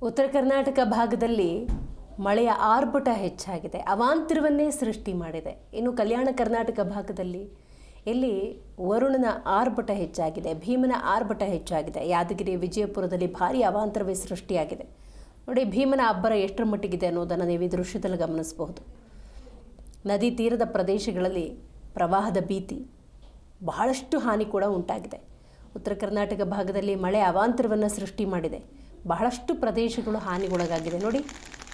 ಉತ್ತರ ಕರ್ನಾಟಕ ಭಾಗದಲ್ಲಿ ಮಳೆಯ ಆರ್ಭಟ ಹೆಚ್ಚಾಗಿದೆ, ಅವಾಂತರವನ್ನೇ ಸೃಷ್ಟಿ ಮಾಡಿದೆ. ಇನ್ನು ಕಲ್ಯಾಣ ಕರ್ನಾಟಕ ಭಾಗದಲ್ಲಿ ಇಲ್ಲಿ ವರುಣನ ಆರ್ಭಟ ಹೆಚ್ಚಾಗಿದೆ, ಭೀಮನ ಆರ್ಭಟ ಹೆಚ್ಚಾಗಿದೆ. ಯಾದಗಿರಿ, ವಿಜಯಪುರದಲ್ಲಿ ಭಾರಿ ಅವಾಂತರವೇ ಸೃಷ್ಟಿಯಾಗಿದೆ. ನೋಡಿ, ಭೀಮನ ಅಬ್ಬರ ಎಷ್ಟರ ಮಟ್ಟಿಗಿದೆ ಅನ್ನೋದನ್ನು ನೀವು ಈ ದೃಶ್ಯದಲ್ಲಿ ಗಮನಿಸಬಹುದು. ನದಿ ತೀರದ ಪ್ರದೇಶಗಳಲ್ಲಿ ಪ್ರವಾಹದ ಭೀತಿ, ಬಹಳಷ್ಟು ಹಾನಿ ಕೂಡ ಉಂಟಾಗಿದೆ. ಉತ್ತರ ಕರ್ನಾಟಕ ಭಾಗದಲ್ಲಿ ಮಳೆ ಅವಾಂತರವನ್ನು ಸೃಷ್ಟಿ ಮಾಡಿದೆ. ಬಹಳಷ್ಟು ಪ್ರದೇಶಗಳು ಹಾನಿಗೊಳಗಾಗಿದೆ. ನೋಡಿ,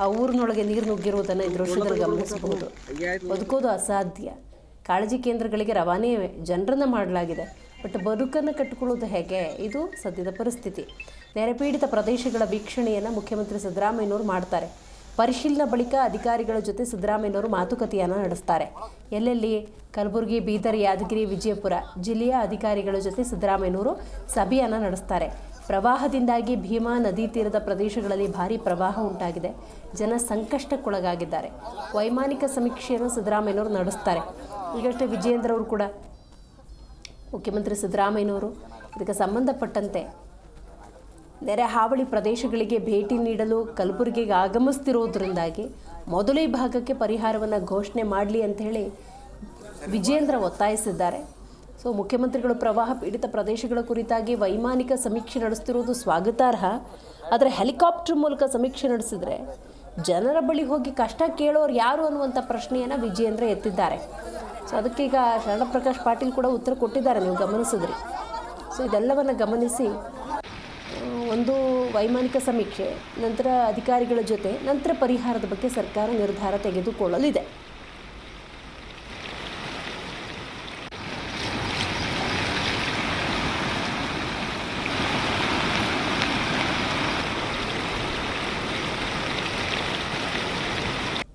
ಆ ಊರಿನೊಳಗೆ ನೀರು ನುಗ್ಗಿರುವುದನ್ನು ಈ ದೃಶ್ಯದಲ್ಲಿ ಗಮನಿಸಬಹುದು. ಬದುಕೋದು ಅಸಾಧ್ಯ. ಕಾಳಜಿ ಕೇಂದ್ರಗಳಿಗೆ ರವಾನೆ ಜನರನ್ನು ಮಾಡಲಾಗಿದೆ. ಬಟ್ ಬದುಕನ್ನು ಕಟ್ಟಿಕೊಳ್ಳೋದು ಹೇಗೆ? ಇದು ಸದ್ಯದ ಪರಿಸ್ಥಿತಿ. ನೆರೆಪೀಡಿತ ಪ್ರದೇಶಗಳ ವೀಕ್ಷಣೆಯನ್ನು ಮುಖ್ಯಮಂತ್ರಿ ಸಿದ್ದರಾಮಯ್ಯನವರು ಮಾಡ್ತಾರೆ. ಪರಿಶೀಲನಾ ಬಳಿಕ ಅಧಿಕಾರಿಗಳ ಜೊತೆ ಸಿದ್ದರಾಮಯ್ಯನವರು ಮಾತುಕತೆಯನ್ನು ನಡೆಸ್ತಾರೆ. ಎಲ್ಲೆಲ್ಲಿ? ಕಲಬುರಗಿ, ಬೀದರ್, ಯಾದಗಿರಿ, ವಿಜಯಪುರ ಜಿಲ್ಲೆಯ ಅಧಿಕಾರಿಗಳ ಜೊತೆ ಸಿದ್ದರಾಮಯ್ಯನವರು ಸಭೆಯನ್ನು ನಡೆಸ್ತಾರೆ. ಪ್ರವಾಹದಿಂದಾಗಿ ಭೀಮಾ ನದಿ ತೀರದ ಪ್ರದೇಶಗಳಲ್ಲಿ ಭಾರೀ ಪ್ರವಾಹ ಉಂಟಾಗಿದೆ. ಜನ ಸಂಕಷ್ಟಕ್ಕೊಳಗಾಗಿದ್ದಾರೆ. ವೈಮಾನಿಕ ಸಮೀಕ್ಷೆಯನ್ನು ಸಿದ್ದರಾಮಯ್ಯನವರು ನಡೆಸ್ತಾರೆ. ಈಗಷ್ಟೇ ವಿಜಯೇಂದ್ರ ಅವರು ಕೂಡ, ಮುಖ್ಯಮಂತ್ರಿ ಸಿದ್ದರಾಮಯ್ಯನವರು ಇದಕ್ಕೆ ಸಂಬಂಧಪಟ್ಟಂತೆ ನೆರೆ ಹಾವಳಿ ಪ್ರದೇಶಗಳಿಗೆ ಭೇಟಿ ನೀಡಲು ಕಲಬುರಗಿಗೆ ಆಗಮಿಸ್ತಿರೋದ್ರಿಂದಾಗಿ ಮೊದಲೇ ಭಾಗಕ್ಕೆ ಪರಿಹಾರವನ್ನು ಘೋಷಣೆ ಮಾಡಲಿ ಅಂಥೇಳಿ ವಿಜಯೇಂದ್ರ ಒತ್ತಾಯಿಸಿದ್ದಾರೆ. ಸೊ ಮುಖ್ಯಮಂತ್ರಿಗಳು ಪ್ರವಾಹ ಪೀಡಿತ ಪ್ರದೇಶಗಳ ಕುರಿತಾಗಿ ವೈಮಾನಿಕ ಸಮೀಕ್ಷೆ ನಡೆಸ್ತಿರೋದು ಸ್ವಾಗತಾರ್ಹ. ಆದರೆ ಹೆಲಿಕಾಪ್ಟರ್ ಮೂಲಕ ಸಮೀಕ್ಷೆ ನಡೆಸಿದರೆ ಜನರ ಬಳಿ ಹೋಗಿ ಕಷ್ಟ ಕೇಳೋರು ಯಾರು ಅನ್ನುವಂಥ ಪ್ರಶ್ನೆಯನ್ನು ವಿಜಯೇಂದ್ರ ಎತ್ತಿದ್ದಾರೆ. ಸೊ ಅದಕ್ಕೀಗ ಶರಣಪ್ರಕಾಶ್ ಪಾಟೀಲ್ ಕೂಡ ಉತ್ತರ ಕೊಟ್ಟಿದ್ದಾರೆ, ನೀವು ಗಮನಿಸಿದ್ರಿ. ಸೊ ಇದೆಲ್ಲವನ್ನು ಗಮನಿಸಿ ಒಂದು ವೈಮಾನಿಕ ಸಮೀಕ್ಷೆ, ನಂತರ ಅಧಿಕಾರಿಗಳ ಜೊತೆ, ನಂತರ ಪರಿಹಾರದ ಬಗ್ಗೆ ಸರ್ಕಾರ ನಿರ್ಧಾರ ತೆಗೆದುಕೊಳ್ಳಲಿದೆ.